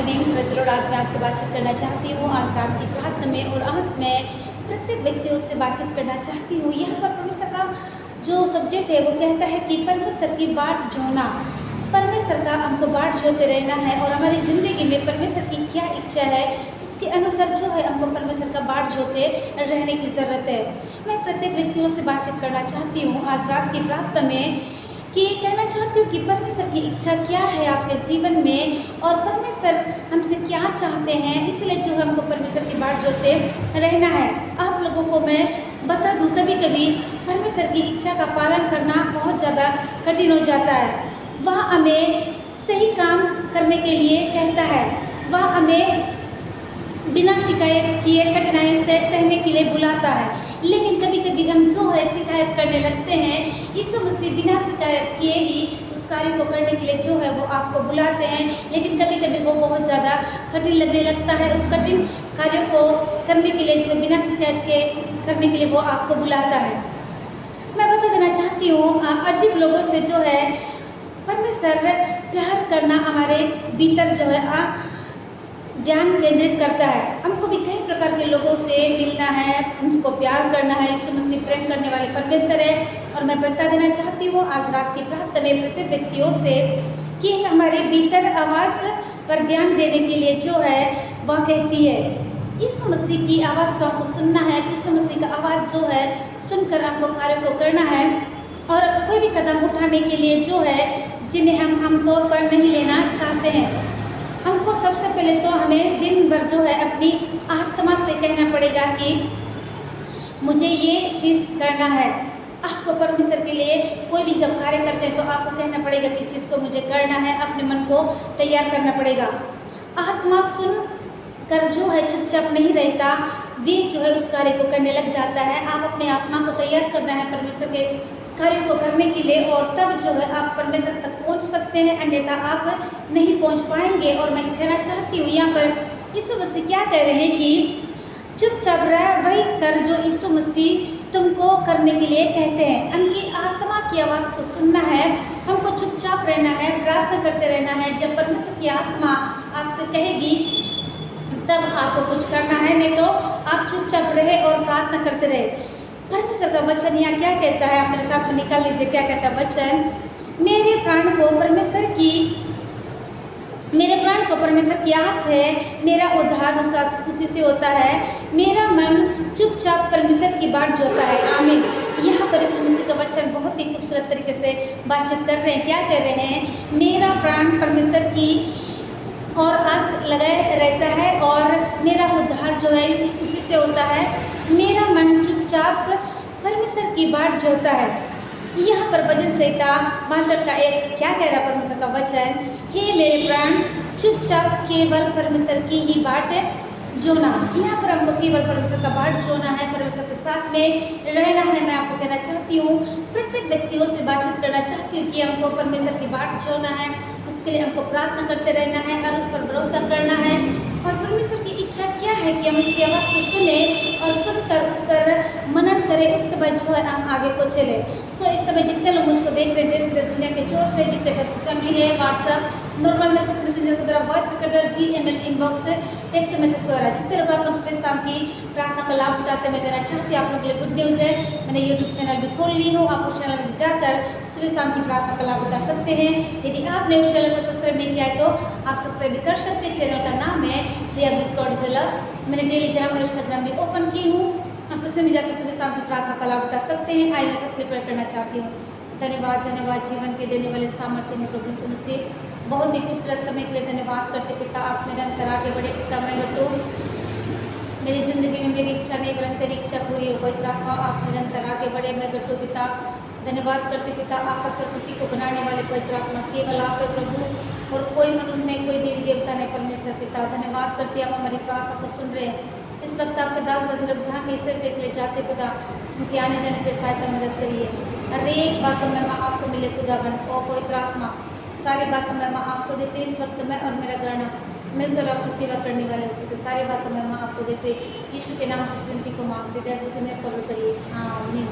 Morning praise the Lord. आज मैं आपसे बातचीत करना चाहती हूँ आज रात की प्रार्थना में, और आज मैं प्रत्येक व्यक्तियों से बातचीत करना चाहती हूँ। यहाँ पर परमेश्वर का जो सब्जेक्ट है वो कहता है कि परमेश्वर की बाट जोना। परमेश्वर का हमको बाट जोते रहना है और हमारी ज़िंदगी में परमेश्वर की क्या इच्छा है उसके अनुसार जो है हमको परमेश्वर का बाट जोते रहने की ज़रूरत है। मैं प्रत्येक व्यक्तियों से बातचीत करना चाहती हूँ आज रात की प्रार्थना में, कि कहना चाहती हूँ कि परमेश्वर की इच्छा क्या है आपके जीवन में और परमेश्वर हमसे क्या चाहते हैं। इसलिए जो हमको परमेश्वर की बाट जोते रहना है। आप लोगों को मैं बता दूँ, कभी कभी परमेश्वर की इच्छा का पालन करना बहुत ज़्यादा कठिन हो जाता है। वह हमें सही काम करने के लिए कहता है, वह हमें बिना शिकायत किए कठिनाई से सहने के लिए बुलाता है। लेकिन कभी कभी हम जो है शिकायत करने लगते हैं। यीशु मसीह बिना शिकायत किए ही उस कार्य को करने के लिए जो है वो आपको बुलाते हैं, लेकिन कभी कभी वो बहुत ज़्यादा कठिन लगने लगता है। उस कठिन कार्यों को करने के लिए जो है बिना शिकायत के करने के लिए वो आपको बुलाता है। मैं बता देना चाहती हूँ, अजीब लोगों से जो है परमेश्वर प्यार करना हमारे भीतर जो है ध्यान केंद्रित करता है। हमको भी कई प्रकार के लोगों से मिलना है, उनको प्यार करना है। यीशु मसीह प्रेम करने वाले परमेश्वर है। और मैं बता देना चाहती हूँ आज रात की प्रार्थना में प्रत्येक व्यक्तियों से कि हमारे भीतर आवाज़ पर ध्यान देने के लिए जो है वह कहती है यीशु मसीह की आवाज़ को हमको सुनना है। यीशु मसीह का आवाज़ जो है सुनकर हमको कार्य को करना है और कोई भी कदम उठाने के लिए जो है जिन्हें हम आमतौर पर नहीं लेना चाहते हैं। हमको सबसे पहले तो हमें दिन भर जो है अपनी आत्मा से कहना पड़ेगा कि मुझे ये चीज़ करना है। आपको परमेश्वर के लिए कोई भी जब कार्य करते हैं तो आपको कहना पड़ेगा कि इस चीज़ को मुझे करना है, अपने मन को तैयार करना पड़ेगा। आत्मा सुन कर जो है चुपचाप नहीं रहता, वे जो है उस कार्य को करने लग जाता है। आप अपने आत्मा को तैयार करना है परमेश्वर के कार्यों को करने के लिए, और तब जो है आप परमेश्वर तक पहुंच सकते हैं, अन्यथा आप नहीं पहुंच पाएंगे। और मैं कहना चाहती हूँ यहाँ पर यीशु मसीह क्या कह रहे हैं कि चुपचाप रह वही कर जो यीशु मसीह तुमको करने के लिए कहते हैं। उनकी आत्मा की आवाज़ को सुनना है, हमको चुपचाप रहना है, प्रार्थना करते रहना है। जब परमेश्वर की आत्मा आपसे कहेगी तब आपको कुछ करना है, नहीं तो आप चुपचाप रहे और प्रार्थना करते रहे। परमेश्वर का वचन यहाँ क्या कहता है, आप मेरे साथ में निकाल लीजिए। क्या कहता है वचन? मेरे प्राण को परमेश्वर की आस है, मेरा उद्धार उसी से होता है। मेरा मन चुपचाप परमेश्वर की बाट जोता है। आमीन। यहाँ पर यीशु मसीह का वचन बहुत ही खूबसूरत तरीके से बातचीत कर रहे हैं। क्या कह रहे हैं? मेरा प्राण परमेश्वर की और आस लगाए रहता है और मेरा उद्धार जो है उसी से होता है। मेरा मन चुपचाप परमेश्वर की बाट जोता है। यहाँ पर भजन संहिता 62 का एक क्या कह रहा है परमेश्वर का वचन? हे मेरे प्राण चुपचाप केवल परमेश्वर की ही बाट जोना। यहाँ पर हमको केवल परमेश्वर का बाट जोना है, परमेश्वर के साथ में रहना है। मैं आपको कहना चाहती हूँ, प्रत्येक व्यक्तियों से बातचीत करना चाहती हूँ कि हमको परमेश्वर की बाट जोना है, उसके लिए हमको प्रार्थना करते रहना है और उस पर भरोसा करना है। और परमेश्वर की इच्छा क्या है कि हम उसकी आवाज़ को सुने और सुनकर उस पर मनन करें, उसके बाद जो है हम आगे को चले। इस समय जितने लोग मुझको देख रहे हैं देश विदेश दुनिया के जोर से, जितने फेसबुक फैमिली है, व्हाट्सअप नॉर्मल मैसेज मैसेंजर के द्वारा, voice recorder, GML inbox, text message के द्वारा, जितने लोग आप लोग सुबह शाम की प्रार्थना का लाभ उठाते, मैं कहना चाहती हूँ आप लोग के लिए गुड न्यूज़ है। मैंने यूट्यूब चैनल भी खोल ली हूँ, आप उस चैनल में जाकर सुबह शाम की प्रार्थना का लाभ उठा सकते हैं। यदि आपने उस चैनल को सब्सक्राइब नहीं किया है तो आप सब्सक्राइब भी कर सकते हैं। चैनल का नाम है प्रिया बिस गॉड इज लव। मैंने टेलीग्राम और इंस्टाग्राम भी ओपन की हूँ, आप उससे भी जाकर सुबह शाम की प्रार्थना का लाभ उठा सकते हैं। आइए सबके लिए प्रेयर करना चाहती हूँ। धन्यवाद धन्यवाद जीवन के देने वाले सामर्थ्य में प्रभु यीशु मसीह, बहुत ही खूबसूरत समय के लिए धन्यवाद करते पिता। आप निरंतर आगे बढ़े पिता। मैं गट्टू मेरी ज़िंदगी में मेरी इच्छा नहीं परंतु तेरी इच्छा पूरी हो। पवित्र आत्मा आप निरंतर आगे बढ़े। मैं गट्टू पिता धन्यवाद करते पिता। आकाश और पृथ्वी को बनाने वाले पवित्र आत्मा केवल आप है प्रभु, और कोई मनुष्य नहीं, कोई देवी देवता नहीं परमेश्वर पिता। धन्यवाद करते आप हमारी प्रार्थना को सुन रहे हैं। इस वक्त आपके दास लोग जहाँ के ईश्वर देख ले जाते खुदा, उनके आने जाने के लिए सहायता मदद करिए। हर एक बात में माँ आपको मिले खुदावन। ओ पवित्र आत्मा सारी बातों में माँ आपको देते इस वक्त मैं और मेरा गणना मिलकर आपकी सेवा करने वाले उसी के सारी बातों में माँ आपको देते यीशु के नाम से विनती को मांगते, जैसे सुनिए कबूल करिए। आमीन।